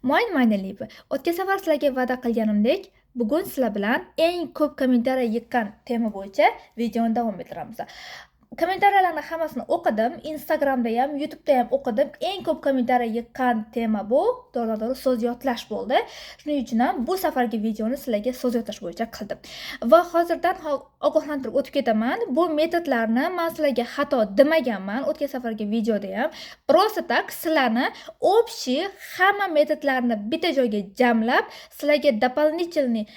Mayli, o'tgan safar sizlarga va'da qilganimdek, bugun sizlar bilan eng ko'p kommentariy yiqqan tema bo'yicha videoni davom ettiramiz. Kommentariyalarni hammasini o'qidim, Instagramda ham, YouTube'da ham o'qidim. Eng ko'p kommentariy yiqqan tema bu to'g'ri so'z yodlash bo'ldi. Shuning uchun ham bu safargi videoni sizlarga so'z yodlash bo'yicha qildim. Va hozirdan ogohlantirib o'tib ketaman. Bu metodlarni men sizlarga xato demaganman. O'tgan safargi videoda ham просто так sizlarni общий hamma metodlarni bitta joyga jamlab, sizlarga дополнительный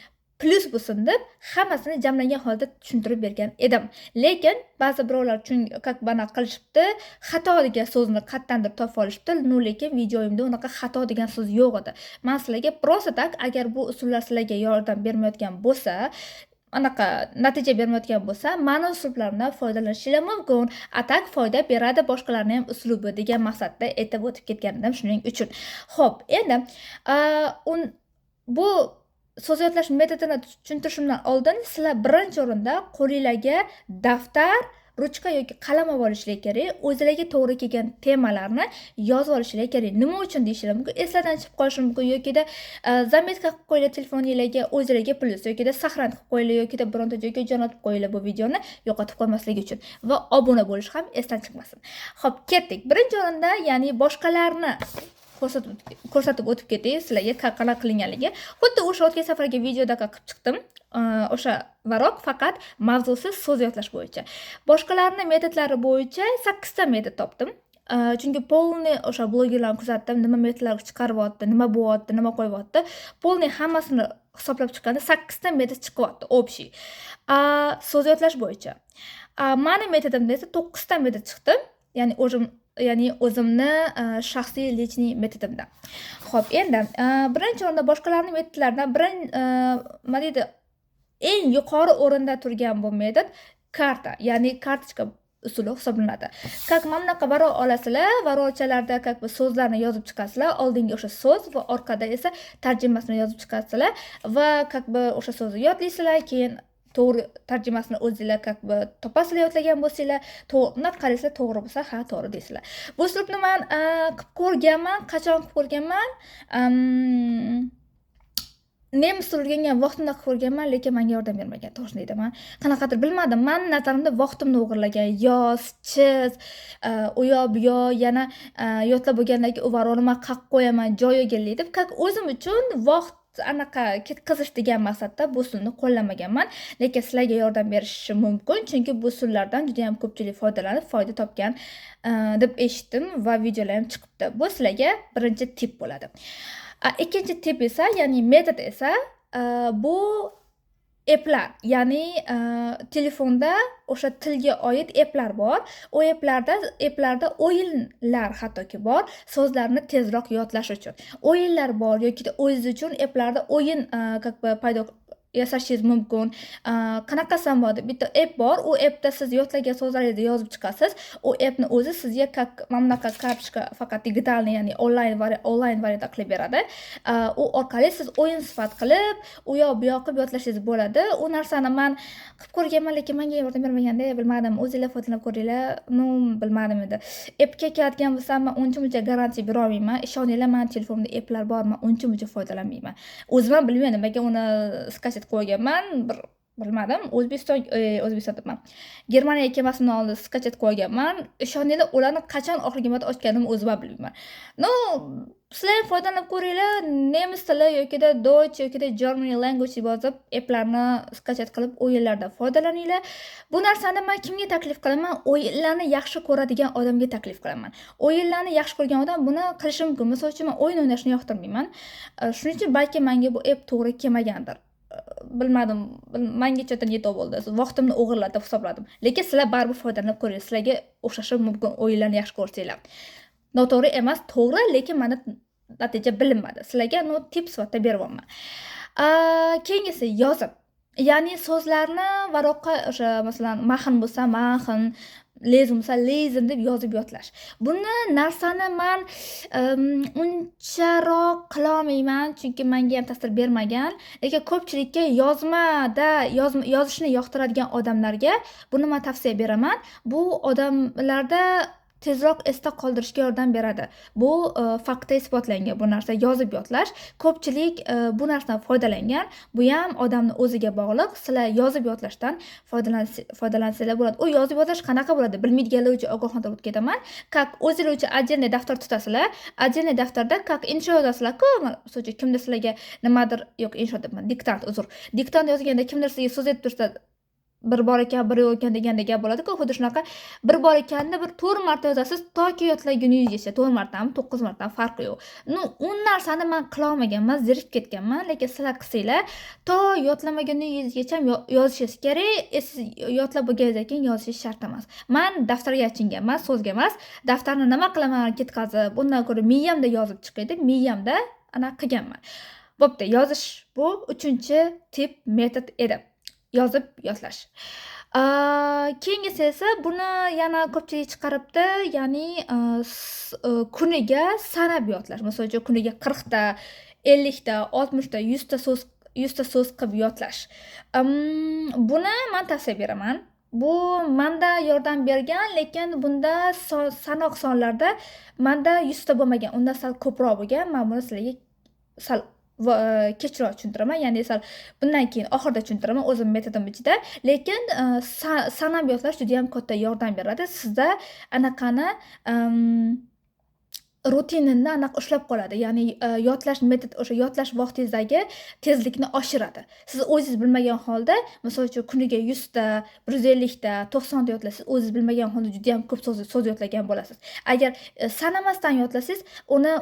plus bo'lsin deb hammasini jamlangan holda tushuntirib bergan edim. Lekin ba'zi birovlar как bana qilishibdi, xato degan so'zni qayerdandir topib olishibdi. Lekin videoyimda unaqa xato degan so'z yo'q edi. Men sizlarga просто так agar bu usullar sizlarga yordam bermayotgan bo'lsa, anaqa natija bermayotgan bo'lsa, ma'no usullaridan foydalanishingiz mumkin. Atak foyda beradi boshqalarning ham uslubi degan maqsadda aytib o'tib ketgan edim shuning uchun. Xo'p, endi bu so'z yodlash metodini tushuntirishimdan oldin sizlar birinchi o'rinda qo'lingizga daftar, ruchka yoki qalam olib olishingiz kerak. O'zingizga to'g'ri kelgan temalarni yozib olishingiz kerak. Nima uchun deyishingiz mumkin? Eslardan chiqib qolishi mumkin yoki-da zametka qilib qo'yinglar telefoningizga, o'zingizga plus yoki-da saqlanib qilib qo'yinglar yoki-da bironta joyga jo'natib qo'yinglar bu videoni yo'qotib qo'ymaslik uchun va obuna bo'lish ham esdan chiqmasin. Xo'p, ketdik. Birinchi o'rinda, ya'ni boshqalarni ko'rsatib o'tib ketay sizlarga qanaqa qilinganligi. Xuddi o'sha o'tgan safargi videoda qilib chiqdim. O'sha varok faqat mavzusiz so'z yodlash bo'yicha. Boshqalarning metodlari bo'yicha 8 ta metod topdim. Chunki polniy o'sha blogerlarni kuzatdim, nima metodlar chiqaryapti, nima bo'lyapti, nima qo'yyapti. Polniy hammasini hisoblab chiqqanda 8 ta metod chiqyapti, общий. So'z yodlash bo'yicha. Meni metodimda esa 9 ta metod chiqdi. Ya'ni o'zimni shaxsiy lechniy metodimdan. Xo'p, endi birinchi o'rinda boshqalarning metodlaridan nima deydi, eng yuqori o'rinda turgan bu metod karta, ya'ni kartochka usuli hisoblanadi. Mana bunaqa varo olasizlar, varochalarda so'zlarni yozib chiqasizlar, oldingi o'sha so'z va orqada esa tarjimasini yozib chiqasizlar va o'sha so'zni yodlaysizlar, keyin to'g'ri tarjimasini o'zingizlar topasizlar yodlagan bo'lsanglar, to'g'ri qaraysizlar, to'g'ri bo'lsa, ha, to'g'ri deysizlar. Bu uslubni men qilib ko'rganman, qachon qilib ko'rganman? Nemis tilida o'rgangan vaqtimda qilib ko'rganman, lekin menga yordam bermagan. To'g'risini aytaman. Qanaqadir bilmadim. Men nazarimda vaqtimni o'g'irlagan. Yoz, chiz, u yoq bu yoq, yana yodlab bo'lgandan keyin u varoni men qilib qo'yaman, joyiga deb, o'zim uchun vaqt anaqa ketkazish degan maqsadda bu usulni qo'llamaganman, lekin sizlarga yordam berishi mumkin, chunki bu usullardan juda ham ko'pchilik foydalanib, foyda topgan deb eshitdim va videolar ham chiqibdi. Bu sizlarga birinchi tip bo'ladi. Ikkinchi tip esa, ya'ni metod esa bu applar, ya'ni telefonda o'sha tilga oid applar bor. O applarda o'yinlar hattoki bor, so'zlarni tezroq yodlash uchun. O'yinlar bor yoki o'zingiz uchun applarda o'yin paydo yasashingiz mumkin. Qanaqasidan bor? Bitta app bor, u appda siz yodlagan so'zlaringizni yozib chiqasiz. U appni o'zi sizga mana bunaqa kartochka faqat digitalniy, ya'ni onlayn variantda qilib beradi. U orqali siz o'yin sifat qilib, u yoq bu yoq qilib yodlashingiz bo'ladi. U narsani men qilib ko'rganman, lekin menga yordam bermaganda, bilmadim. O'zingizlar foydalanib ko'ringlar. Bilmadim edi. Appga keladigan bo'lsam, men uncha-muncha garantiya bera olmayman. Ishoninglar, men telefonimda applar bor, men uncha-muncha foydalanmayman. O'zim ham bilmayman, nimaga uni skachet qo'yganman, bilmadim. O'zbekiston debman. Germaniyaga kelmasimdan oldin skachet qo'yganman. Ishoninglar, ularni qachon oxirgi marta ochganimni o'zim ham bilmayman. Sizlar foydalanib ko'ringlar, nemis tili yoki-da Deutsch yoki-da German language deb yozib, applarni skachet qilib o'yinlarda foydalaninglar. Bu narsani men kimga taklif qilaman? O'yinlarni yaxshi ko'radigan odamga taklif qilaman. O'yinlarni yaxshi ko'rgan odam buni qilishi mumkin. Masalan, men o'yin o'ynashni yoqtirmayman. Shuning uchun balki menga bu app to'g'ri kelmagandir. Bilmadim, mengacha yetib bo'ldi. Vaqtimni o'g'irlatib hisobladim. Lekin sizlar baribir foydalanib ko'ring. Sizlarga o'xshashi mumkin o'yinlarni yaxshi ko'rsanglar. Noto'g'ri emas, to'g'ri, lekin meni natija bilinmadi. Sizlarga tip sifatida beryapman. Keyingisi yozib. Ya'ni so'zlarni varoqqa o'sha masalan mahn bo'lsa mahn, lezim bo'lsa lezim deb yozib yodlash. Buni narsani men uncharoq qila olmayman, chunki menga ham ta'sir bermagan. Lekin ko'pchilikka yozishni yoqtiradigan odamlarga buni men tavsiya beraman. Bu odamlarda tezroq esda qoldirishga yordam beradi. Bu faktda isbotlangan bu narsa yozib yodlash. Ko'pchilik bu narsadan foydalangan. Bu ham odamni o'ziga bog'liq. Sizlar yozib yodlashdan foydalansanglar bo'ladi. U yozib yodlash qanaqa bo'ladi? Bilmaydiganlar uchun ogohlantirib ketaman. Как o'zinglar uchun отдельный daftar tutasizlar. Отдельный daftarda как insho yozasizlar-ku, masalan, kimdir sizlarga nimadir, yo'q, insho debman, diktant, uzr. Diktant yozganda kimdir sizga so'z aytib tursa, bir bor ekan, bir yo'q ekan deganda gap bo'ladi-ku. Xuddi shunaqa bir bor ekanni bir 4 marta yozasiz, toki yodlaguningizgacha. 4 martami, 9 martami farqi yo'q. U narsani men qila olmaganman, zerikib ketganman, lekin sizlar qilsanglar, to yodlamaguningizgacha yozishingiz kerak. Siz yodlab bo'lganingizdan keyin yozishingiz shart emas. Men daftarga achinganman, so'zga emas. Daftarni nima qilaman ketkazib, bundan ko'ra miyamda yozib chiqaydi, miyamda ana qilganman. Bo'pti, yozish bu 3-tip metod edi. Yozib yodlash. Keyingisi esa buni yana ko'pchilik chiqaribdi, ya'ni kuniga sanab yodlash. Masalan, kuniga 40 ta, 50 ta, 60 ta, 100 ta so'z qilib yodlash. Buni men tavsiya beraman. Bu menda yordam bergan, lekin bunda sanoq sonlarda menda 100 ta bo'lmagan, undan sal ko'proq bo'lgan. Men buni sizlarga sal kechroq tushuntiraman, ya'ni sal bundan keyin oxirida tushuntiraman o'zim metodim ichida, lekin sanab yodlash juda ham katta yordam beradi. Sizda anaqani rutinini aniq ushlab qoladi. Ya'ni yodlash metod o'sha yodlash vaqtingizdagi tezlikni oshiradi. Siz o'zingiz bilmagan holda, masalan, kuniga 100 ta, 150 ta, 90 ta yodlasangiz, o'zingiz bilmagan holda juda ham ko'p so'z yodlagan bo'lasiz. Agar sanamasdan yodlasangiz,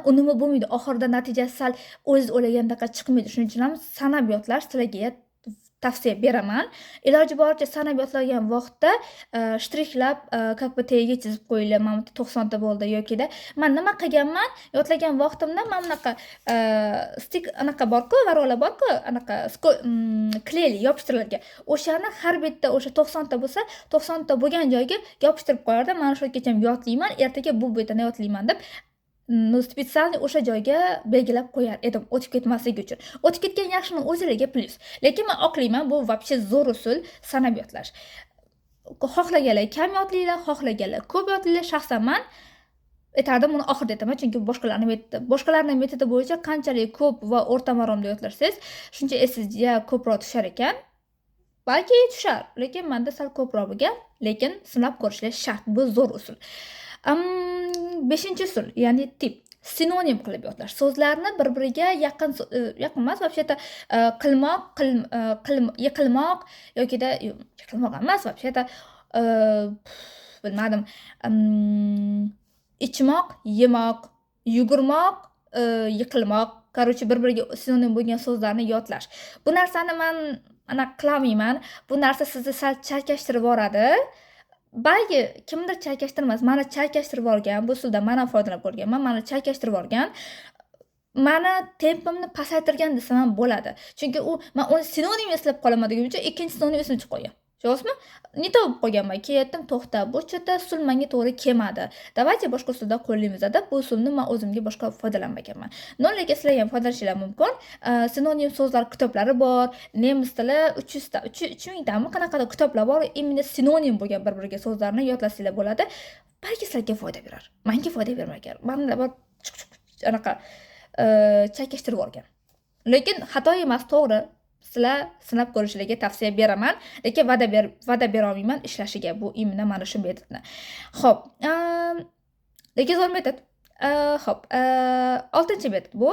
unumi bo'lmaydi. Oxirida natijasi sal o'zingiz o'ylagandaqa chiqmaydi. Shuning uchun ham sanab yodlash sizlarga tavsiya beraman. Iloji boricha sanab yodlagan vaqtda shtriklab как бы tagiga chizib qo'yinglar. Mana 90 ta bo'ldi yokida. Men nima qilganman? Yodlagan vaqtimda men bunaqa stik anaqa bor-ku, varola bor-ku, anaqa kleyli yopishtirilgan. O'shani har bitta o'sha 90 ta bo'lsa, 90 ta bo'lgan joyga yopishtirib qo'yardim. Mana shu kecham yodlayman, ertaga bu betini yodlayman deb spesialni o'sha joyga belgilab qo'yar edim, o'tib ketmasligi uchun. O'tib ketgan yaxshimi o'zlariga plyus. Lekin men oqlayman, bu вообще zo'r usul sanab yodlash. Xohlaganlar kam yodlaylar, xohlaganlar ko'p yodlaylar. Shaxsan men aytardim, buni oxirida aytaman, chunki boshqalarning metodi bo'yicha qanchalik ko'p va o'rta maromda yodlasangiz, shuncha esingizga ko'proq tushar ekan. Balki tushar, lekin menda sal ko'proq bo'lgan, lekin sinab ko'rishlar shart. Bu zo'r usul. 5-usul, ya'ni tip, sinonim qilib yodlash. So'zlarni bir-biriga yaqin emas, вообще-то yiqilmoq yokida yiqilmoq emas, вообще-то bilmadim, ichmoq, yemoq, yugurmoq, yiqilmoq, короче, bir-biriga sinonim bo'lgan so'zlarni yodlash. Bu narsani men ana qilmayman. Bu narsa sizni sal chalkashtirib boradi. Balki kimdir chalkashtirmas, meni chalkashtirib olgan, bu usuldan men ham foydalanib ko'rganman, meni chalkashtirib olgan, meni tempimni pasaytirgan desam ham bo'ladi. Chunki men uni sinonim eslab qolaman deguncha ikkinchi sinonim esimga chiqib qolgan. Tushunyapsizmi? Nito bo'lib qolganman, ketdim, to'xta, bu chota usul menga to'g'ri kelmadi. Davaychi boshqa usuldan qo'llaymiz-da, bu usulni men o'zimga boshqa foydalanmaganman. Lekin sizlar ham foydalanishingiz mumkin. Sinonim so'zlar kitoblari bor, nemis tili 300 ta, 3000 tami qanaqadir kitoblar bor, imенно sinonim bo'lgan bir-biriga so'zlarni yodlasanglar bo'ladi. Balki sizlarga foyda berar. Menga foyda bermagan. Menda bir anaqa chakashtirib olgan. Lekin xato emas, to'g'ri. Sizlar sinab ko'rishlarga tavsiya beraman, lekin va'da bera olmayman ishlashiga. Bu imенно mana shu metodni. Xo'p, lekin zo'r metod. Xo'p, 6-metod bu.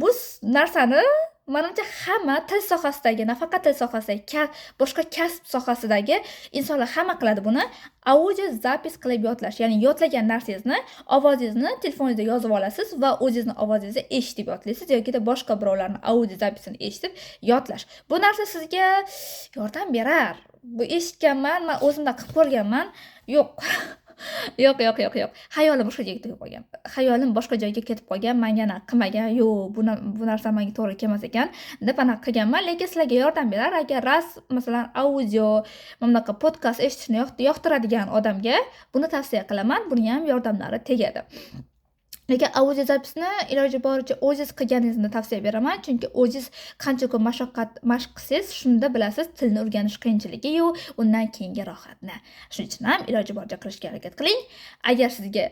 Bu narsani menimcha hamma til sohasidagi, nafaqat til sohasidagi, boshqa kasb sohasidagi insonlar hamma qiladi buni. Audio zapis qilib yodlash, ya'ni yodlagan narsangizni, ovozingizni telefoningizga yozib olasiz va o'zingizni ovozingizni eshitib yodlaysiz yoki boshqa birovlarning audio zapisini eshitib yodlash. Bu narsa sizga yordam berar. Bu eshitganman, men o'zimda qilib ko'rganman. Yo'q. Yo'q. Hayolim boshqa joyga ketib qolgan. Hayolim boshqa joyga ketib qolgan. Menga ana qilmagan. Yo'q, bu narsa menga to'g'ri kelmas ekan deb ana qilganman. Lekin sizlarga yordam berar. Agar masalan audio, bunaqa podkast eshitishni yoqtiradigan odamga buni tavsiya qilaman. Buni ham yordamlari tegadi. Lekin audio zapisni iloji boricha o'zingiz qilganingizni tavsiya beraman. Chunki o'zingiz qancha ko'p mashq qilsangiz, shunda bilasiz tilni o'rganish qiyinchiligi-yu, undan keyingi rohatni. Shuning uchun ham iloji boricha qilishga harakat qiling. Agar sizga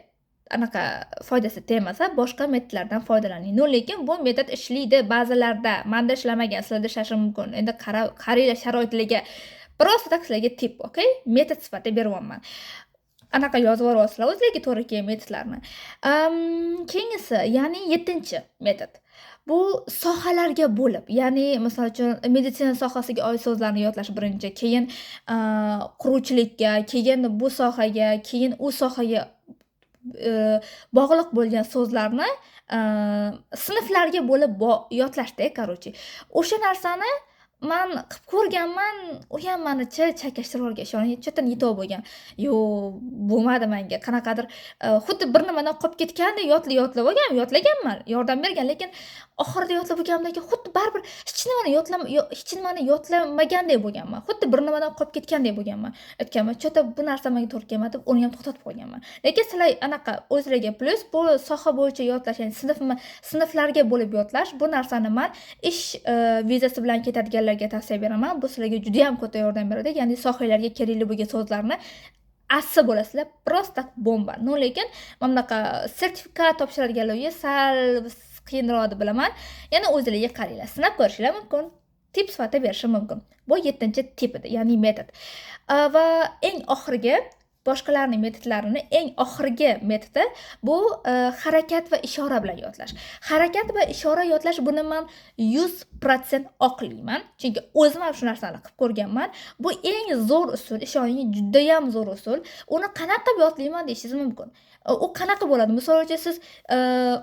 anaqa foydasi tegmasa, boshqa metodlardan foydalaning. Lekin bu metod ishlaydi ba'zilarda. Menda ishlamagan, sizlarda ishlashi mumkin. Endi qaranglar sharoitlarga. Просто tak sizlarga tip, okay? Metod sifatida beryapman. Anaqa yozib olasizlar o'zingizga to'g'ri kelgan metodlarni. Keyingisi, ya'ni 7-metod. Bu sohalarga bo'lib, ya'ni misol uchun meditsina sohasiga oid so'zlarni yodlash birinchi, keyin quruvchilikka, keyin bu sohaga, keyin u sohaga bog'liq bo'lgan so'zlarni sinflarga bo'lib yodlashda, короче. O'sha narsani man qilib ko'rganman, u ham meni chakashtirib yuborgan. Ishoning, chetdan yetib bo'lgan. Bo'lmadi menga. Qanaqadir xuddi bir nimadan qolib ketgandek yodlab yodlaganman, yordam bergan, lekin oxirida yodlab bo'lganimdan keyin xuddi baribir hech nimani yodlamagandek bo'lganman. Xuddi bir nimadan qolib ketgandek bo'lganman. Aytganman, "Chota bu narsa menga to'g'ri kelmadi" deb uni ham to'xtatib qo'yganman. Lekin sizlar anaqa o'zlariga plus bu soha bo'yicha yodlash, ya'ni sinflarga bo'lib yodlash, bu narsani men ish vizasi bilan ketadiganlarga tavsiya beraman. Bu sizlarga juda ham katta yordam beradi. Ya'ni sohalarga kerakli bo'lgan so'zlarni asli bo'lasizlar, просто bomba. Lekin mana bunaqa sertifikat topshiradiganlarga sal qiyinroq deb bilaman. Yana o'zingizga qaranglar, sinab ko'rishinglar mumkin. Tip sifatida berishim mumkin. Bu 7-tip edi, ya'ni metod. Va eng oxirgi boshqalarning metodlarini eng oxirgi metodi bu harakat va ishora bilan yodlash. Harakat va ishora yodlash buni men 100% oqlayman. Chunki o'zim ham shu narsani qilib ko'rganman. Bu eng zo'r usul, ishoning, juda ham zo'r usul. Uni qanaqa qilib yodlayman deyishingiz mumkin. U qanaqa bo'ladi? Misol uchun siz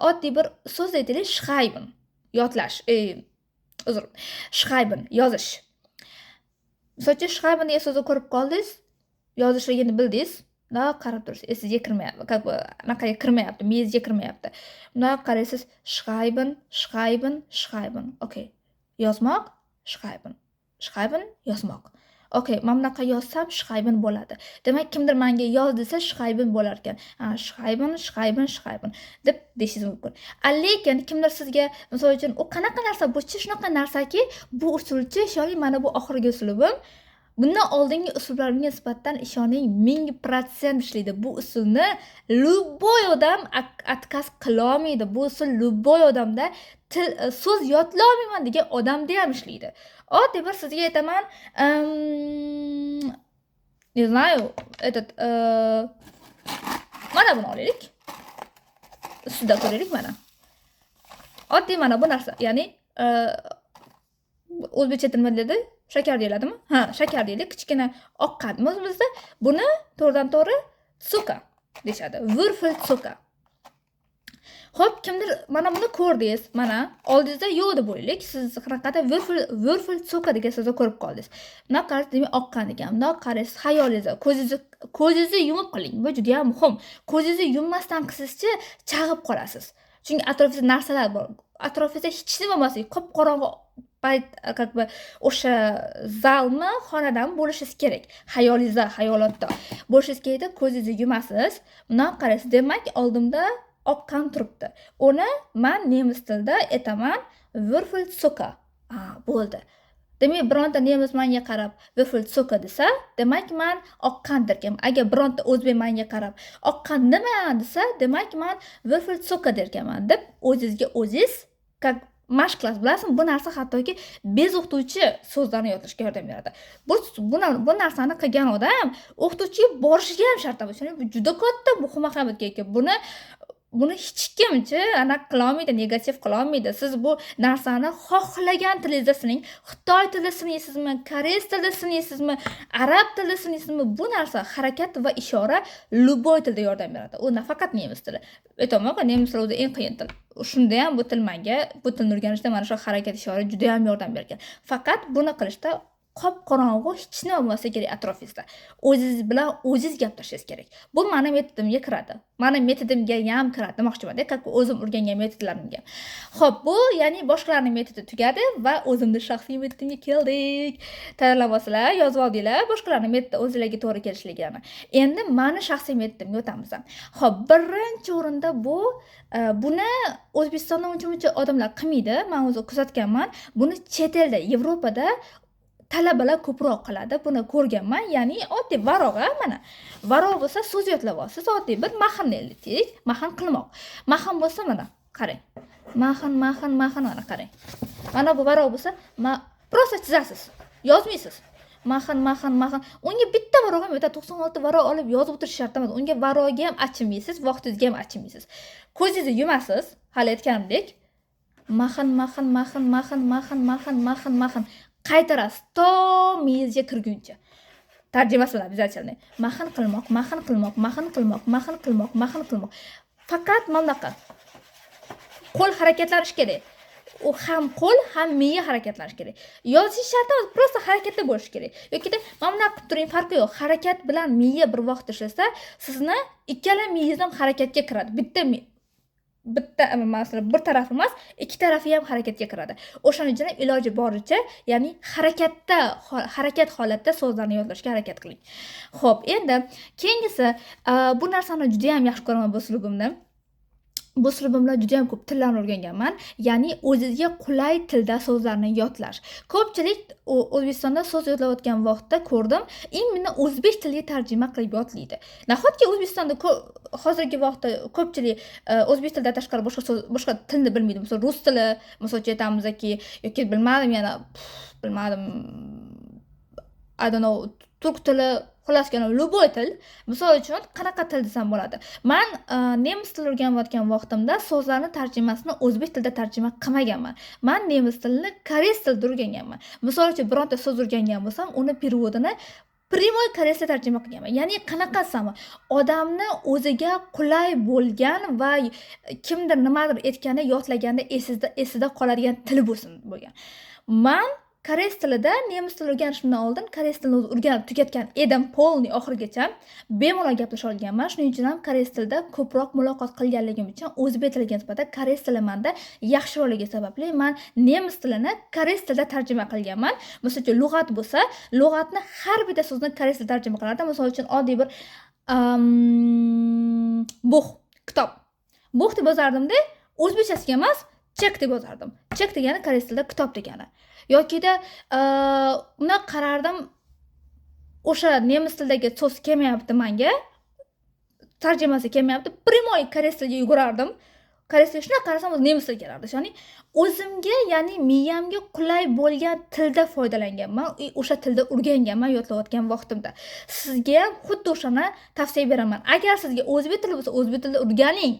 oddiy bir so'z aytaylik, schreiben yodlash, schreiben yozish. Misol uchun schreiben degan so'zni ko'rib qoldingiz, yozishligini bildingiz, qarab tursiz, esingizga kirmayapti, anaqaga kirmayapti, miyangizga kirmayapti. Qaraysiz, schreiben. Okay. Yozmoq, schreiben, yozmoq. Okay, men bunaqa yozsam schreiben bo'ladi. Demak, kimdir menga yoz desa schreiben bo'lar ekan. Schreiben deb deyishingiz mumkin. Lekin kimdir sizga misol uchun u qanaqa narsa bo'yicha shunaqa narsaki, bu usulchi, ishoning, mana bu oxirgi usulum. Bundan oldingi usullarga nisbatan ishoning 1000% ishlaydi. Bu usulni любой odam отказ qila olmaydi. Bu usul любой odamda so'z yodla olmayman degan odamda ham ishlaydi. Oddiy bir sizga aytaman, не знаю, mana buni olaylik. Ustida ko'raylik mana. Oddiy mana bu narsa, ya'ni o'zbekcha nima dedi? Shakar deyiladimi? Ha, shakar deylik. Kichkina oq qadmi o'zimizda. Buni to'g'ridan-to'g'ri suka deyshadi. Würfelzucker. Xo'p, kimdir mana buni ko'rdingiz, mana oldingizda yo'q deb o'ylaylik. Siz qanaqadir Würfelzucker degan so'zni ko'rib qoldingiz. Buni qarang, demak oqqan ekan. Buni qaraysiz, xayolingizda, ko'zingizni yumib qiling. Bu juda ham muhim. Ko'zingizni yummasdan qilsizchi, chag'ib qolasiz. Chunki atrofingizda narsalar bor. Atrofingizda hech nima bo'lmasa, qop-qorong'i как бы o'sha zalmi, xonadan bo'lishingiz kerak. Xayolingizda, hayolotda bo'lishingiz kerak. Ko'zingizni yumasiz. Bundan qaraysiz, demak, oldimda oqqan turibdi. Uni men nemis tilida aytaman Würfelzucker. Bo'ldi. Demak, bironta nemis menga qarab Würfelzucker desa, demak men oqqan derkan. Agar bironta o'zbek menga qarab oqqan nima desa, demak men Würfelzucker derkanman deb o'zingizga o'zingiz mashq qilasiz. Bilasizmi, bu narsa hattoki bez o'qituvchi so'zlarni yodlashga yordam beradi. Bu narsani qilgan odam o'qituvchiga borishiga ham shart emas. Bu juda katta muhim ahamiyatga ega. Buni hech kimchi qila olmaydi, negativ qila olmaydi. Siz bu narsani xohlagan tilingizda sining, xitoy tilida sinaysizmi, koreys tilida sinaysizmi, arab tilida sinaysizmi, bu narsa harakat va ishora любой tilda yordam beradi. U nafaqat nemis tili. Aytaman, nemis tili o'zi eng qiyin til. Shunda ham bu til menga, bu tilni o'rganishda mana shu harakat ishora juda ham yordam bergan. Faqat buni qilishda qop-qorong'u, hech nima bo'lmasa kerak atrofingizda. O'zingiz bilan o'zingiz gaplashishingiz kerak. Bu meni metodimga kiradi. Meni metodimga ham kiradi demoqchiman-da, как o'zim o'rgangan metodlarimga. Xo'p, bu ya'ni boshqalarning metodi tugadi va o'zimning shaxsiy metodimga keldik. Tayyorlab olsizlar, yozib oldinglar, boshqalarning metodi o'zlariga to'g'ri kelishligini. Endi meni shaxsiy metodimga o'tamiz. Xo'p, birinchi o'rinda bu buni O'zbekistonda uncha-muncha odamlar qilmaydi. Men o'zim kuzatganman. Buni chet elda, Yevropada talabalar ko'proq qiladi. Buni ko'rganman. Ya'ni oddiy varog'a mana. Varog' bo'lsa so'z yodlab olasiz. Oddiy bir mahnni eltdik. Mahn qilmoq. Mahn bo'lsa mana, qarang. Mahn mana qarang. Mana bu varog' bo'lsa, prosta chizasiz. Yozmaysiz. Mahn. Unga bitta varog' ham o'ta 96 varog' olib yozib o'tirish shart emas. Unga varog'ga ham achinmaysiz, vaqtingizga ham achinmaysiz. Ko'zingizni yumasiz, hali aytganimdek. Mahn. Qaytarasiz to miyangizga kirguncha. Tarjimasi bilan обязательно. Mahn qilmoq. Faqat mana bunaqa. Qo'l harakatlanishi kerak. U ham qo'l, ham miya harakatlanishi kerak. Yozish shart emas, prosta harakatda bo'lish kerak. Yoki-da mana bunaqa qilib turing, farqi yo'q. Harakat bilan miya bir vaqt ishlasa, sizni ikkala miyangiz ham harakatga kiradi. Masalan, bir taraf emas, ikki tarafi ham harakatga kiradi. O'shaning uchun iloji boricha, ya'ni harakat holatda so'zlarni yozishga harakat qiling. Xo'p, endi keyingisi bu narsani juda ham yaxshi ko'raman bu uslubimni. Bu uslubim bilan juda ham ko'p tillarni o'rganganman. Ya'ni o'zingizga qulay tilda so'zlarni yodlash. Ko'pchilik O'zbekistonda so'z yodlayotgan vaqtda ko'rdim, imенно o'zbek tiliga tarjima qilib yodlaydi. Nahotki O'zbekistonda hozirgi vaqtda ko'pchilik o'zbek tilidan tashqari boshqa tilni bilmaydi. Masalan, rus tili, masalan, aytamizki, yoki bilmadim, I don't know, turk tili, xullas любой til, misol uchun qanaqa til desam bo'ladi. Men nemis tilini o'rganayotgan vaqtimda so'zlarni tarjimasini o'zbek tilida tarjima qilmaganman. Men nemis tilini koreys tilida o'rganganman. Misol uchun bironta so'z o'rgangan bo'lsam, uni переводini primoy koreyscha tarjima qilganman. Ya'ni qanaqa desam, odamni o'ziga qulay bo'lgan va kimdir nimadir aytganda, yodlaganda esida qoladigan til bo'lgan. Men koreys tilida nemis tilini o'rganishimdan oldin koreys tilini o'rganib tugatgan edim, polni oxirigacha bemalol gaplasha olganman. Shuning uchun ham koreys tilida ko'proq muloqot qilganligim uchun o'zbek tiliga nisbatan koreys tili menda yaxshiligi sababli men nemis tilini koreys tilida tarjima qilganman. Masalan, lug'at bo'lsa, lug'atni har bitta so'zni koreys tilida tarjima qilardim. Masalan uchun oddiy bir bug' kitob. Bug' deb yozardim-da, o'zbekchasiga emas, chek deb yozardim. Chek degani koreys tilida kitob degani. Yoki-da uni qarardim, o'sha nemis tilidagi so'z kelmayapti menga, tarjimasi kelmayapti, primoy koreys tiliga yugurardim. Koreys tili shuna qarasam o'z nemis tiliga kelardi. Ya'ni o'zimga, ya'ni miyamga qulay bo'lgan tilda foydalanganman, o'sha tilda o'rganganman yodlayotgan vaqtimda. Sizga ham xuddi o'shani tavsiya beraman. Agar sizga o'zbek tili bo'lsa, o'zbek tilida o'rganing.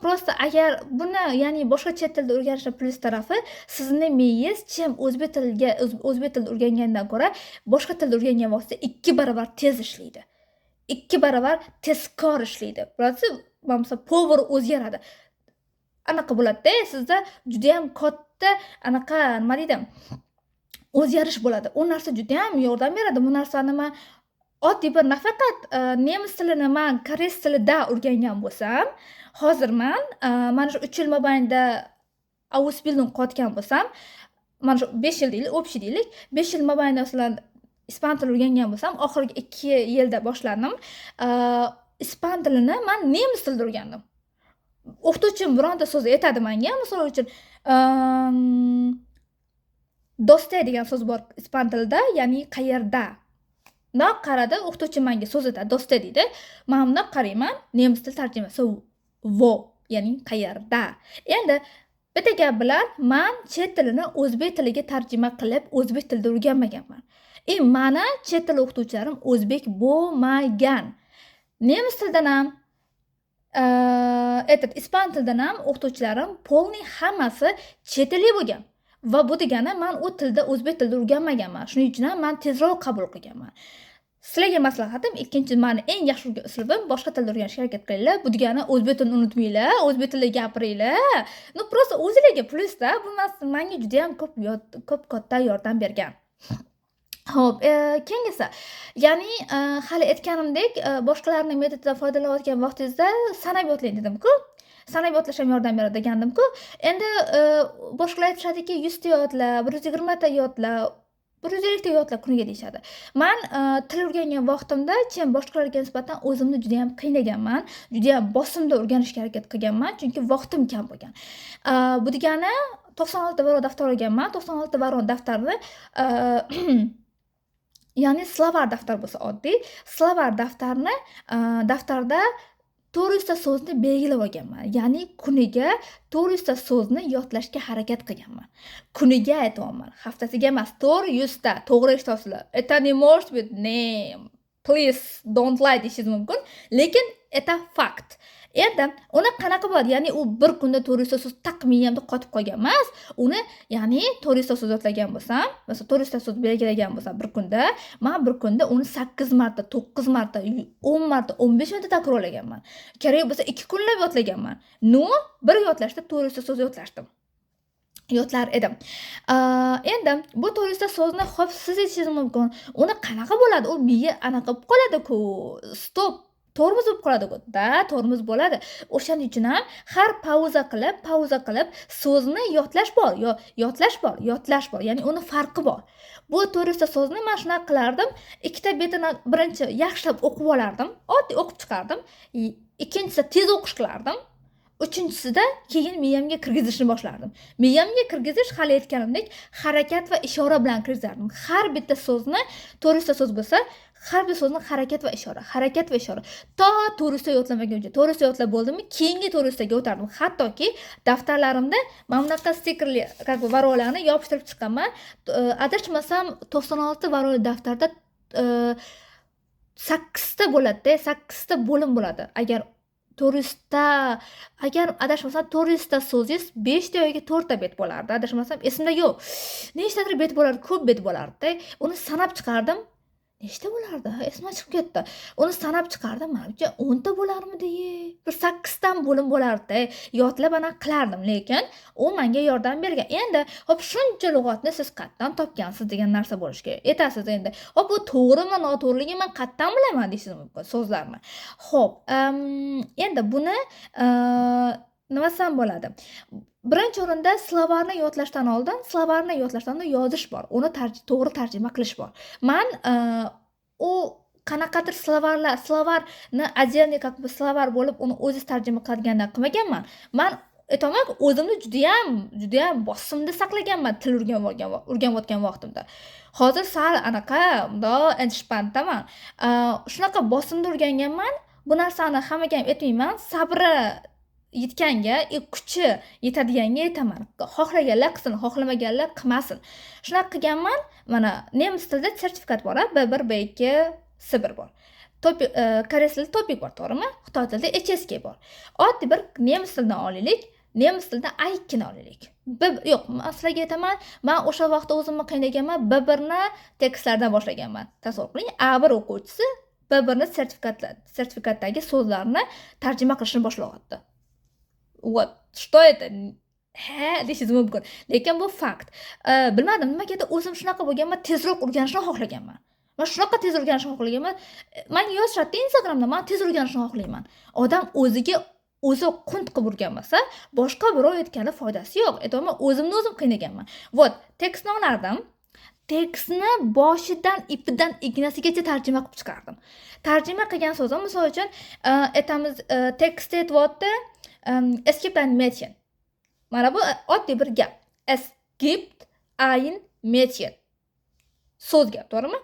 Prosta agar buni, ya'ni boshqa chet tilda o'rganishning plus tarafi, sizning miyangiz chem o'zbek tilida o'rgangandan ko'ra, boshqa tilda o'rgangan vaqtda 2 barobar tez ishlaydi. 2 barobar tezkor ishlaydi. Bilasizmi, masalan, power o'zgaradi. Anaqa bo'ladi-da, sizda juda ham katta anaqa, nima deydim, o'zgarish bo'ladi. U narsa juda ham yordam beradi. Bu narsani men oddiy bir nafaqat nemis tilini men koreys tilida o'rgangan bo'lsam, hozir men mana shu 3 yil mobaynida Ausbildung qotgan bo'lsam, mana shu 5 yil deylik, общий deylik, 5 yil mobaynida masalan ispan tilini o'rgangan bo'lsam, oxirgi 2 yilda boshladim. Ispan tilini men nemis tilida o'rgandim. O'qituvchim bironta so'z aytadi menga, misol uchun doste degan so'z bor ispan tilida, ya'ni qayerda. Naq qaradi, o'qituvchim menga so'z aytadi, doste deydi. Men bundoq qarayman, nemis tili tarjimasi wo, ya'ni qayerda. Endi bitta gap bilan men chet tilini o'zbek tiliga tarjima qilib, o'zbek tilida o'rganmaganman. Meni chet tili o'qituvchilarim o'zbek bo'lmagan. Nemis tilidan ham ispan tilidan ham o'qituvchilarim polni hammasi chet tili bo'lgan. Va bu degani men u tilda o'zbek tilida o'rganmaganman. Shuning uchun ham men tezroq qabul qilganman. Sizlarga maslahatim, ikkinchi meni eng yaxshi uslubim boshqa tilda o'rganishga harakat qilinglar. Bu degani o'zbek tilini unutmanglar, o'zbek tilida gapiringlar. Prosta o'zingizga plusda bu menga juda ham ko'p katta yordam bergan. Xo'p, keyingisi, ya'ni, hali aytganimdek, boshqalarning metodidan foydalanayotgan vaqtingizda sanab yodlang dedim-ku. Sanab yodlash ham yordam beradi degandim-ku. Endi, boshqalar aytishadiki, 100 ta yodla, 120 ta yodla, 150 ta yodla kuniga deyishadi. Man, til o'rgangan vaqtimda chin boshqalarga nisbatan o'zimni judayam qiynaganman. Judayam bosimda o'rganishga harakat qilganman, chunki vaqtim kam bo'lgan. Bu degani 96 baron daftar olganman. 96 baron daftarni, ya'ni slovar daftar bo'lsa oddiy, slovar daftarni, daftarda 400 ta so'zni belgilab olganman. Ya'ni kuniga 400 ta so'zni yodlashga harakat qilganman. Kuniga aytyapman, haftasiga emas, 400 ta. To'g'ri eshityapsizlar. Это не может быть name. Please don't lie deyishingiz mumkin, lekin это fakt. Endi uni qanaqa bo'ladi? Ya'ni u bir kunda 400 ta so'z taq miyamda qotib qolgan emas. Uni, ya'ni 400 ta so'z yodlagan bo'lsam, masalan 400 ta so'z belgilagan bo'lsam bir kunda, men bir kunda uni 8 marta, 9 marta, 10 marta, 15 marta takrorlaganman. Kerak bo'lsa 2 kunlab yodlaganman. No, bir yodlashda 400 ta so'z yodlashdim. Yodlar edim. Endi bu 400 ta so'zni xo'p siz aytishingiz mumkin. Uni qanaqa bo'ladi? U miya anaqa bo'lib qoladi-ku. Stop. Tormoz bo'lib qoladi-ku. Da, tormoz bo'ladi. O'shaning uchun ham har pauza qilib so'zni yodlash bor, yodlash bor. Ya'ni uni farqi bor. Bu 400 ta so'zni men shunaqa qilardim. Ikkita betini birinchi yaxshilab o'qib olardim, oddiy o'qib chiqardim. Ikkinchisi tez o'qish qilardim. Uchinchisida keyin miyamga kirgizishni boshlardim. Miyamga kirgizish hali aytganimdek harakat va ishora bilan kirgizardim. Har bitta so'zni 400 ta so'z bo'lsa, har bir so'zni harakat va ishora. To 400 ta yodlamaguncha, 400 ta yodlab bo'ldimmi, keyingi 400 taga o'tardim. Hattoki daftarlarimda mana bunaqa stikerli, как бы varollarni yopishtirib chiqqanman. Adashmasam 96 varol daftarda 8 ta bo'ladi-da, 8 ta bo'lim bo'ladi. Agar adashmasam 400 ta so'zingiz 5 ta yoki 4 ta bet bo'lardi. Adashmasam esimda yo'q. Nechtadir bet bo'lardi, ko'p bet bo'lardi-da. Uni sanab chiqardim. Nechta bo'lardi? Esimdan chiqib ketdi. Uni sanab chiqardim. Menimcha 10 ta bo'larmidi? Bir 8 dan bo'lim bo'lardi. Yodlab ana qilardim, lekin u menga yordam bergan. Endi hop shuncha lug'atni siz qayerdan topgansiz degan narsa bo'lishi kerak. Aytasiz endi. Hop bu to'g'rimi, noto'g'riligini men qayerdan bilaman deysiz mumkin so'zlarni. Xo'p, endi buni nimasam bo'ladi? Birinchi o'rinda slovarni yodlashdan oldin yozish bor. Uni to'g'ri tarjima qilish bor. Men u qanaqadir slovarni отдельный как бы slovar bo'lib uni o'zingiz tarjima qilgandan qilmaganman. Men aytaman, o'zimni judayam bosimda saqlaganman til o'rganayotgan vaqtimda. Hozir sal anaqa entishpandaman. Shunaqa bosimda o'rganganman. Bu narsani hammaga ham aytmayman. Sabri yetganga, kuchi yetadiganga aytaman. Xohlaganlar qilsin, xohlamaganlar qilmasin. Shunaqa qilganman. Mana nemis tilida sertifikat bor, B1, B2, C1 bor. Koreys tilida topik bor, to'g'rimi? Xitoy tilida HSK bor. Oddiy bir nemis tilidan olaylik. Nemis tilida A2 ni olaylik. Yo'q, men sizlarga aytaman, men o'sha vaqtda o'zimni qiynaganman, B1 ni tekstlardan boshlaganman. Tasavvur qiling, A1 o'quvchisi B1 ni sertifikatdagi so'zlarni tarjima qilishni boshlayapti. Вот, что это? Deyishingiz mumkin. Lekin bu fakt. Bilmadim, nimaga o'zim shunaqa bo'lganman, tezroq o'rganishni xohlaganman. Men shunaqa tez o'rganishni xohlaganman. Menga yozishadi Instagramda, men tez o'rganishni xohlayman. Odam o'ziga o'zi qunt qilib o'rganmasa, boshqa birov aytgani foydasi yo'q. Aytaman, o'zim qiynaganman. Вот, tekstni olardim. Tekstni boshidan ipidan ignasigacha tarjima qilib chiqardim. Tarjima qilgan so'zim, misol uchun, aytamiz, tekst aytyapti, es gibt ein Mädchen. Mana bu oddiy bir gap. Es gibt ein Mädchen. So'z gap, to'g'rimi?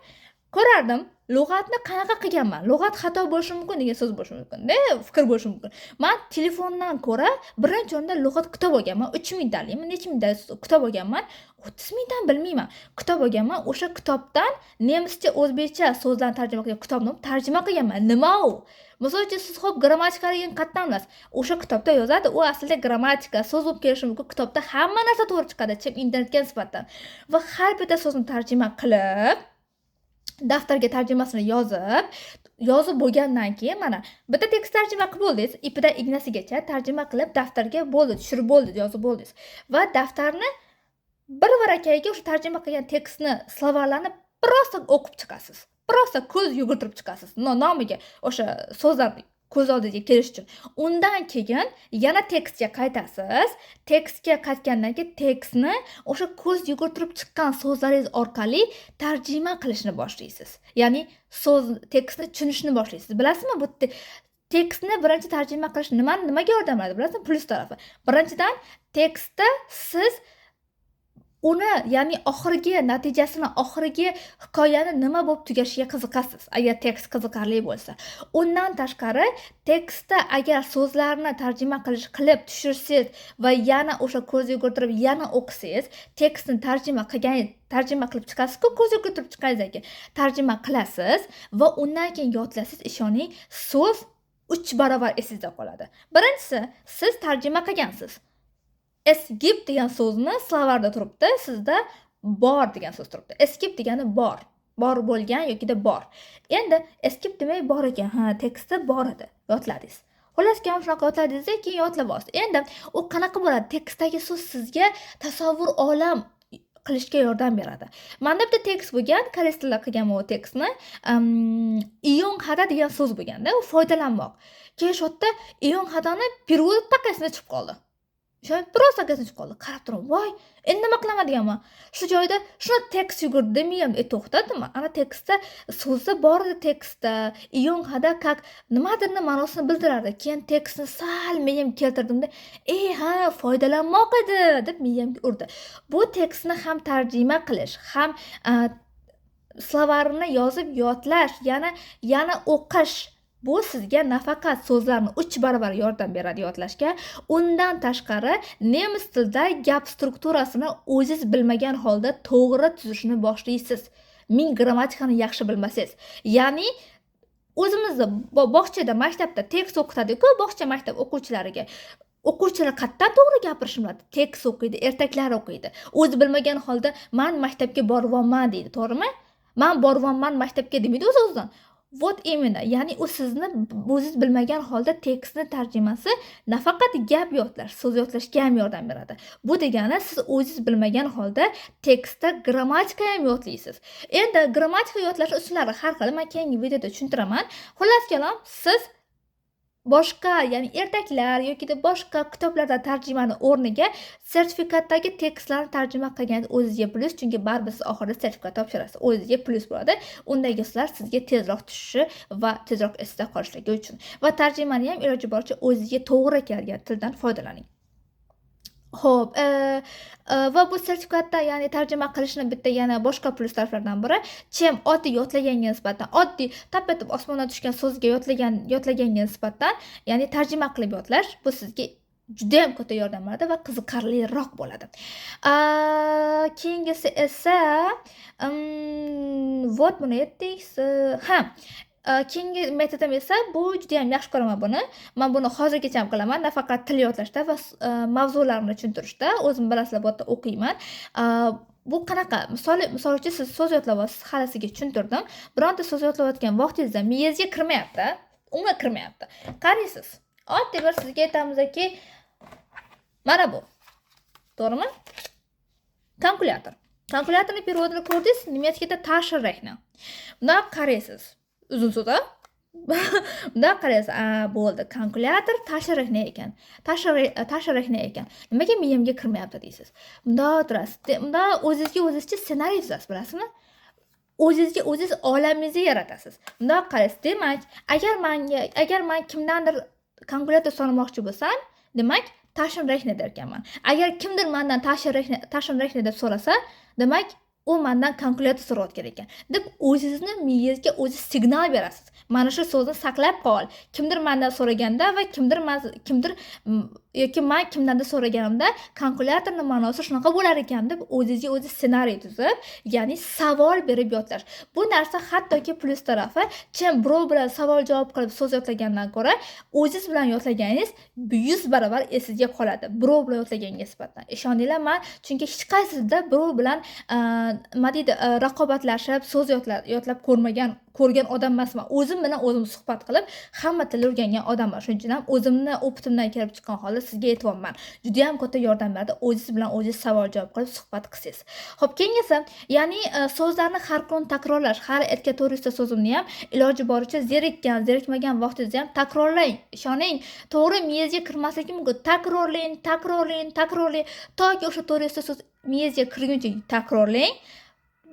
Ko'rardim, lug'atni qanaqa qilganman. Lug'at xato bo'lishi mumkin degan so'z bo'lishi mumkin-da, fikr bo'lishi mumkin. Men telefondan ko'ra birinchi o'rinda lug'at kitob olganman. 3000 danlimi, necha ming dan kitob olganman. 30 mingdan bilmayman. Kitob olganman. O'sha kitobdan nemischa, o'zbekcha so'zlarni tarjima qilgan kitobni tarjima qilganman. Nima u? Misol uchun siz xo'p grammatikaligini qayerdan bilasiz? O'sha kitobda yozadi. U aslida grammatika, so'z bo'lib kelishi mumkin. Kitobda hamma narsa to'g'ri chiqadi, chim internetga nisbatan. Va har bitta so'zni tarjima qilib, daftarga tarjimasini yozib bo'lgandan keyin mana bitta tekst tarjima qilib bo'ldingiz, ipidan ignasigacha tarjima qilib daftarga bo'ldi, tushirib bo'ldi, yozib bo'ldingiz. Va daftarni bir varakayga o'sha tarjima qilgan tekstni, slovarlarni Biroz o'qib chiqasiz. Biroz ko'z yugurtirib chiqasiz. Nomiga o'sha so'zlar ko'z oldiga kelish uchun. Undan keyin yana tekstga qaytasiz. Tekstga qaytgandan keyin tekstni o'sha ko'z yugurtirib chiqqan so'zlaringiz orqali tarjima qilishni boshlaysiz. Ya'ni tekstni tushunishni boshlaysiz. Bilasizmi, bu tekstni birinchi tarjima qilish nimaga yordam beradi? Bilasizmi? Plus tarafi. Birinchidan, tekstda siz uni, ya'ni natijasini, oxirgi hikoyani nima bo'lib tugashiga qiziqasiz, agar tekst qiziqarli bo'lsa. Undan tashqari, tekstda agar so'zlarni tarjima qilib tushirsangiz va yana o'sha ko'z yugurtirib yana o'qisangiz, tekstni tarjima qilib chiqasiz-ku, ko'z yugurtirib chiqaringiz keyin tarjima qilasiz va undan keyin yodlasiz, ishoning, so'z 3 barobar esingizda qoladi. Birinchisi, siz tarjima qilgansiz. Es gibt degan so'zni slovarda turibdi, sizda bor degan so'z turibdi. Es gibt degani bor. Bor bo'lgan yoki bor. Endi es gibt demak bor ekan. Tekstda bor edi. Yodladingiz. Xullas, keyin shunaqa yodladingiz, keyin yodlab olasiz. Endi u qanaqa bo'ladi? Tekstdagi so'z sizga tasavvur olam qilishga yordam beradi. Menda bitta tekst bo'lgan, koreys tilida qilganman u tekstni. Iyon hada degan so'z bo'lganda, u foydalanmoq. Keyin shu yerda iyon hadani perevod taqasini chiqib qoldi. Shunday biroz taqasini chiqib qoldi. Qarab turib, voy, endi nima qilaman deganman. Shu joyda shuna tekst yugurdi, miyam to'xtadimi? Ana tekstda so'zda bor edi, tekstda iyon hada kak nimadirni ma'nosini bildirardi. Keyin tekstni sal miyam keltirdimda, foydalanmoq edi deb miyamga urdi. Bu tekstni ham tarjima qilish, ham slovarni yozib yodlash, yana o'qish. Bu sizga nafaqat so'zlarni 3 barobar yordam beradi yodlashga, undan tashqari nemis tilida gap strukturasini o'zingiz bilmagan holda to'g'ri tuzishni boshlaysiz. Grammatikani yaxshi bilmasangiz. Ya'ni o'zimizda bog'chada, maktabda tekst o'qitadi-ku, bog'cha maktab o'quvchilariga. O'quvchilar qatdan to'g'ri gapirishni biladi. Tekst o'qiydi, ertaklar o'qiydi. O'zi bilmagan holda men maktabga boryapman deydi, to'g'rimi? Men boryapman maktabga demaydi o'z-o'zidan. Vot imенно, ya'ni u sizni o'zingiz bilmagan holda tekstni tarjimasi nafaqat gap yodlash, so'z yodlashga ham yordam beradi. Bu degani siz o'zingiz bilmagan holda tekstda grammatika ham yodlaysiz. Endi grammatika yodlash usullari har xil, men keyingi videoda tushuntiraman. Xullas kalom, siz boshqa, ya'ni ertaklar yoki boshqa kitoblarda tarjimani o'rniga sertifikatdagi tekstlarni tarjima qilganingiz o'zingizga plus, chunki baribir siz oxirida sertifikat topshirasiz. O'zingizga plus bo'ladi. Undagi so'zlar sizga tezroq tushishi va tezroq esda qolishligi uchun. Va tarjimani ham iloji boricha o'zingizga to'g'ri kelgan tildan foydalaning. Xo'p, va bu sertifikatda, ya'ni tarjima qilishni bitta yana boshqa plus taraflardan biri, chem oddiy yodlaganga nisbatan, oddiy tap-etib osmondan tushgan so'zga yodlaganga nisbatan, ya'ni tarjima qilib yodlash, bu sizga juda ham katta yordam beradi va qiziqarliroq bo'ladi. Keyingisi esa vot buni aytdik. Keyingi metodim esa, bu juda ham yaxshi ko'raman buni. Men buni hozirgacha ham qilaman, nafaqat til yodlashda va mavzularni tushuntirishda. O'zim bilasizlar, bu yerda o'qiyman. Bu qanaqa? Misol uchun siz so'z yodlayapsiz, hali sizga tushuntirdim. Bironta so'z yodlayotgan vaqtingizda miyangizga kirmayapti, umuman kirmayapti. Qaraysiz. Oddiy bir sizga aytamizki, mana bu. To'g'rimi? Kalkulyator. Kalkulyatorning perevodini ko'rdingiz, немецкийda tashirrechna. Bundan qaraysiz. Uzun so'z-a? Bundan qaraysiz, bo'ldi. Kalkulyator tashirrechna ekan. Tashirrechna ekan. Nimaga miyamga kirmayapti deysiz. Bunda o'tirasiz. Bunda o'zingizga ssenariy tuzasiz, bilasizmi? O'zingizga o'zingiz olamingizni yaratasiz. Bunda qaraysiz. Demak, agar men kimdandir kalkulyator so'ramoqchi bo'lsam, demak, tashirrechna derkanman. Agar kimdir mendan tashirrechna deb so'rasa, demak, u mendan kalkulyator so'rayotgan ekan deb o'zingizni miyangizga o'zi signal berasiz. Mana shu so'zni saqlab qol. Kimdir mendan so'raganda va kimdir yoki men kimdandir so'raganimda kalkulyatorning ma'nosi shunaqa bo'lar ekan deb o'zingizga o'zi ssenariy tuzib, ya'ni savol berib yodlash. Bu narsa hattoki plus tarafi, chem birov bilan savol-javob qilib so'z yodlagandan ko'ra, o'zingiz bilan yodlaganingiz 100 barobar esingizga qoladi. Birov bilan yodlaganga nisbatan. Ishoninglar, men chunki hech qaysida birov bilan raqobatlashib so'z yodlab ko'rgan odam emasman. O'zim bilan o'zim suhbat qilib, hamma tilni o'rgangan odamman. Shuning uchun ham o'zimni opitimdan kelib chiqqan holda sizga aytyapman. Juda ham katta yordam berdi. O'zingiz bilan o'zingiz savol-javob qilib suhbat qilsangiz. Xo'p, keyingisi, ya'ni so'zlarni har kun takrorlash. Har aytgan to'g'risida so'zimni ham iloji boricha zerikmagan vaqtingizda ham takrorlang. Ishoning, to'g'ri miyangizga kirmasligi mumkin. Takrorlang, toki o'sha to'g'risida so'z miyangizga kirguncha takrorlang.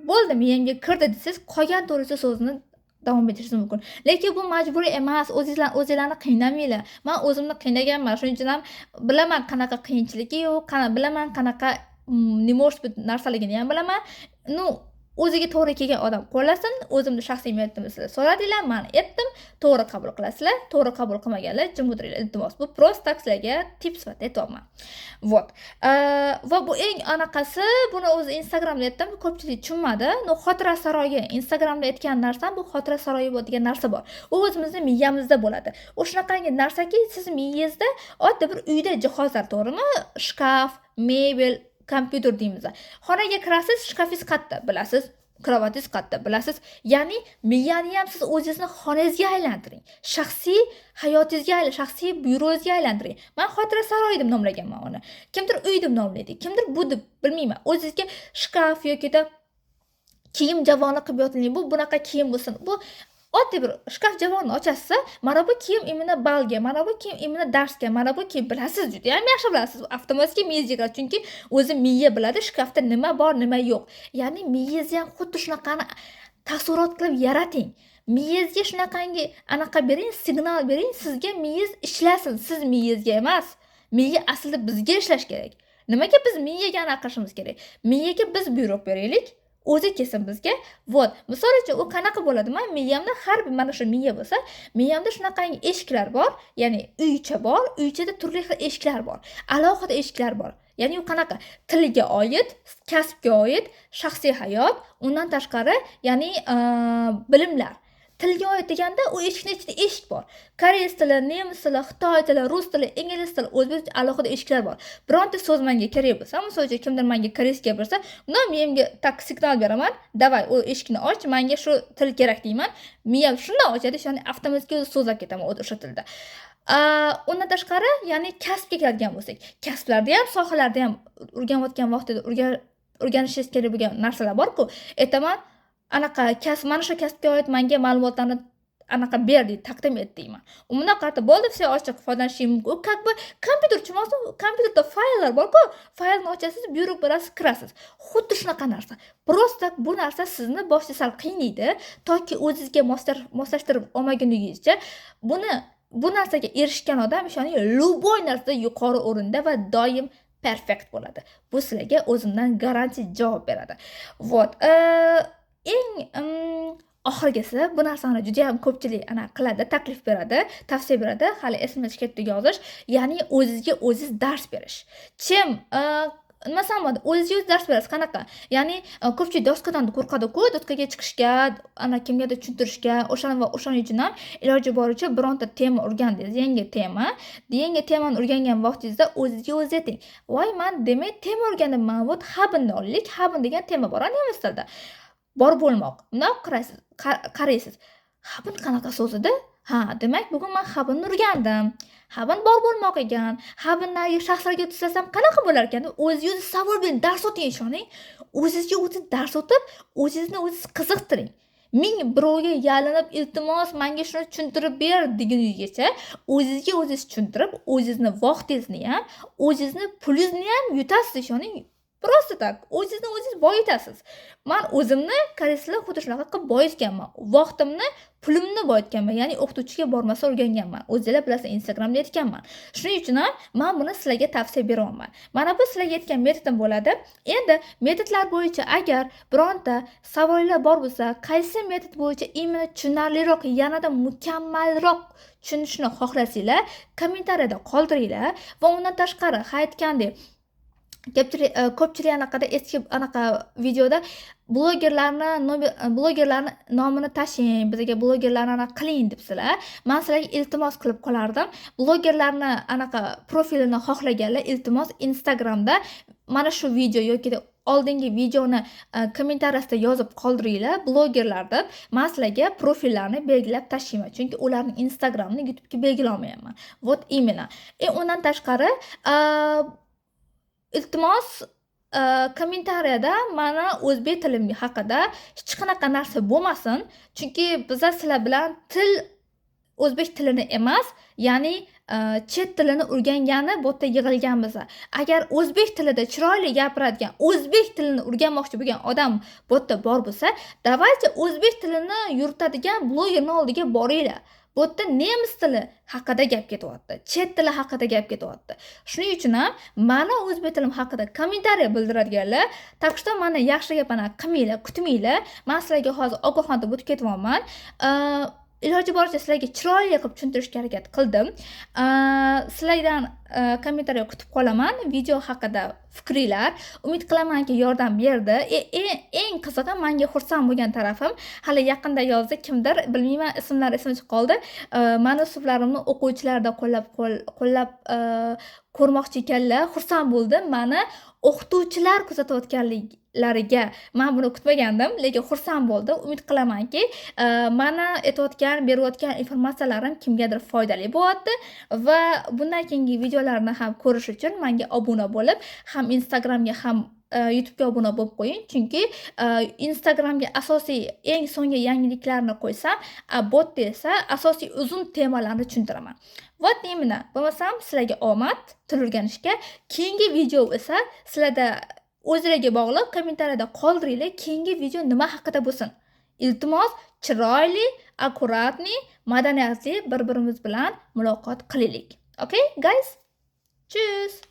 Bo'ldi, miyamga kirdi desangiz, qolgan to'g'risida so'zni davom ettirishingiz mumkin. Lekin bu majburiy emas. O'zingizlarni qiynamanglar. Men o'zimni qiynaganman. Shuning uchun ham bilaman qanaqa qiyinchiligi yo'q, bilaman qanaqa narsaligini ham bilaman. O'ziga to'g'ri kelgan odam qo'llasin. O'zimni shaxsiy niyatimni sizlar so'radinglar, men aytdim, to'g'ri qabul qilasizlar, to'g'ri qabul qilmaganlar jim o'tiringlar. Iltimos, bu prosta sizlarga tip sifatida aytyapman. Vot. Va bu eng anaqasi, buni o'zi Instagramda aytdim, ko'pchilik tushunmadi. Xotira saroyi, Instagramda aytgan narsam bu xotira saroyi degan narsa bor. U o'zimizning miyamizda bo'ladi. O'shunaqangi narsaki, siz miyangizda oddiy bir uyda jihozlar, to'g'rimi? Shkaf, mebel, kompyuter deymiz. Xonaga kirasiz, shkafingiz qayerda, bilasiz. Kravatingiz qayerda, bilasiz. Ya'ni miyani ham siz o'zingizni xonangizga aylantiring. Shaxsiy hayotingizga, shaxsiy byurongizga aylantiring. Men xotira saroyi deb nomlaganman uni. Kimdir uy deb nomlaydi, kimdir bu deb bilmayman. O'zingizga shkaf yoki kiyim javoni qilib yoting. Bunaqa kiyim bo'lsin. Bu oddiy bir shkaf javonni ochasiz, mana bu kiyim imini balga, mana bu kiyim imini darsga, mana bu kiyim bilasiz, juda ham yaxshi bilasiz. Avtomatik miyangizga kiradi, chunki o'zi miya biladi shkafda nima bor, nima yo'q. Ya'ni miyangizni ham xuddi shunaqani taassurot qilib yarating. Miyangizga shunaqangi anaqa bering, signal bering, sizga miyangiz ishlasin, siz miyangizga emas. Miya aslida bizga ishlash kerak. Nimaga biz miyaga anaqa qilishimiz kerak? Miyaga biz buyruq beraylik. O'zi kelsin bizga. Vot. Misol uchun u qanaqa bo'ladi? Men miyamda har bir mana shu miya bo'lsa, miyamda shunaqangi eshiklar bor, ya'ni uycha bor, uychada turli xil eshiklar bor. Alohida eshiklar bor. Ya'ni u qanaqa? Tilga oid, kasbga oid, shaxsiy hayot, undan tashqari, ya'ni bilimlar. Tilga oid deganda u eshikning ichida eshik bor. Koreys tili, nemis tili, xitoy tili, rus tili, ingliz tili, o'zbek tili alohida eshiklar bor. Bironta so'z menga kerak bo'lsa, misol uchun kimdir menga koreys gapirsa, unda miyamga tak signal beraman, "Davay, u eshikni och, menga shu til kerak" deyman. Miyam shunday ochadi, ya'ni avtomatik so'zlab ketaman o'sha tilda. Undan tashqari, ya'ni kasbga keladigan bo'lsak, kasblarda ham, sohalarda ham o'rganayotgan vaqtida o'rganishingiz kerak bo'lgan narsalar bor-ku. Aytaman, anaqa kasb, mana shu kasbga oid menga ma'lumotlarni anaqa berdi, taqdim et deyman. Unda qarata bo'ldi, все ochiq foydalanishingiz mumkin. U как бы kompyuter kompyuterda fayllar bor-ku, faylni ochasiz, buyruq berasiz, kirasiz. Xuddi shunaqa narsa. Prosta bu narsa sizni boshda sal qiynaydi, toki o'zingizga moslashtirib olmaguningizcha bu narsaga erishgan odam ishoning, любой narsada yuqori o'rinda va doim perfekt bo'ladi. Bu sizlarga o'zimdan garantiya javob beradi. Vot. Eng oxirgisi, bu narsani juda ham ko'pchilik qiladi, taklif beradi, tavsiya beradi, hali esimga tushib yozish, ya'ni o'zingizga o'zingiz dars berish. Nima bo'ladi? O'zingizga dars berasiz, qanaqa? Ya'ni ko'pchilik doskadan qo'rqadi-ku, doskaga chiqishga, kimgadir tushuntirishga, o'shaning uchun ham iloji boricha bironta tema o'rgandingiz, yangi temani o'rgangan vaqtingizda o'zingizga o'zingiz ayting. Voy, men demak tema o'rganibman, vot habinni olaylik. Habin degan tema bor, nemis tilida. Bor bo'lmoq. Bundoq qaraysiz. Habin qanaqa so'z edi? Ha, demak bugun men habinni o'rgandim. Habin bor bo'lmoq ekan. Habindagi shaxslarga tushsam qanaqa bo'lar ekan? O'zingiz savol bering, dars o'ting, ishoning. O'zingizga o'zingiz dars o'tib, o'zingizni o'zingiz qiziqtiring. Ming birovga yalinib, iltimos, menga shuni tushuntirib ber deguningizgacha o'zingizga o'zingiz tushuntirib, o'zingizni vaqtingizni ham, o'zingizni pulingizni ham yutasiz, ishoning. Prosta tak, o'zingizni o'zingiz boyitasiz. Men o'zimni koreyslar xuddi shunaqa qilib boyitganman. Vaqtimni, pulimni boyitganman. Ya'ni o'qituvchiga bormasa o'rganganman. O'zingizlar bilasizlar, Instagramda aytganman. Shuning uchun ham men buni sizlarga tavsiya beraman. Mana bu sizlarga aytgan metodim bo'ladi. Endi metodlar bo'yicha agar bironta savollar bor bo'lsa, qaysi metod bo'yicha imini tushunarliroq, yanada mukammalroq tushunishni xohlasanglar, kommentariyada qoldiringlar va undan tashqari aytgandek ko'pchilik eski videoda blogerlarni nomini tashing, bizga blogerlarni qiling debsizlar. Men sizlarga iltimos qilib qolardim. Blogerlarni profilini xohlaganlar iltimos Instagramda mana shu video yoki oldingi videoni kommentariyasida yozib qoldiringlar, blogerlar deb. Men sizlarga profillarni belgilab tashlayman, chunki ularning Instagramini YouTube'ga belgilay olmayapman. Вот именно. Undan tashqari, iltimos kommentariyada mana o'zbek tilim haqida hech qanaqa narsa bo'lmasin, chunki biz sizlar bilan o'zbek tilini emas, ya'ni chet tilini o'rgangani bu yerda yig'ilganmiz. Agar o'zbek tilida chiroyli gapiradigan, o'zbek tilini o'rganmoqchi bo'lgan odam bu yerda bor bo'lsa, davaychi o'zbek tilini yuritadigan blogerning oldiga boringlar. Bu yerda nemis tili haqida gap ketyapti, chet tili haqida gap ketyapti. Shuning uchun ham mana o'zbek tilim haqida kommentariy bildiradiganlar, так что mana yaxshi gapini qilmanglar, kutmanglar. Men sizlarga hozir ogohlantirib o'tib ketyapman. Iloji boricha sizlarga chiroyli qilib tushuntirishga harakat qildim. Sizlardan kommentariy kutib qolaman video haqida fikringlar. Umid qilamanki yordam berdi. Eng qizig'i, menga xursand bo'lgan tarafim, hali yaqinda yozdi kimdir, bilmayman, ismlari esimga chiqib qoldi. Manusublarimni o'quvchilarda qo'llab ko'rmoqchi ekanlar. Xursand bo'ldim. Meni o'qituvchilar kuzatayotganliklariga men buni kutmagandim, lekin xursand bo'ldim. Umid qilamanki, meni aytayotgan, berayotgan informatsiyalarim kimgadir foydali bo'lyapti va bundan keyingi videolarni ham ko'rish uchun menga obuna bo'lib, ham Instagramga ham YouTube'ga obuna bo'lib qo'ying, chunki Instagramga asosiy eng so'nggi yangiliklarni qo'ysam, botda esa asosiy uzun temalarni tushuntiraman. Вот именно. Bo'lmasam sizlarga omad til o'rganishga. Keyingi video esa sizlarda o'zingizga bog'liq, kommentariyada qoldiringlar, keyingi video nima haqida bo'lsin. Iltimos, chiroyli, akkuratli, madaniyatli bir-birimiz bilan muloqot qilaylik. Okay, guys? Tschüss.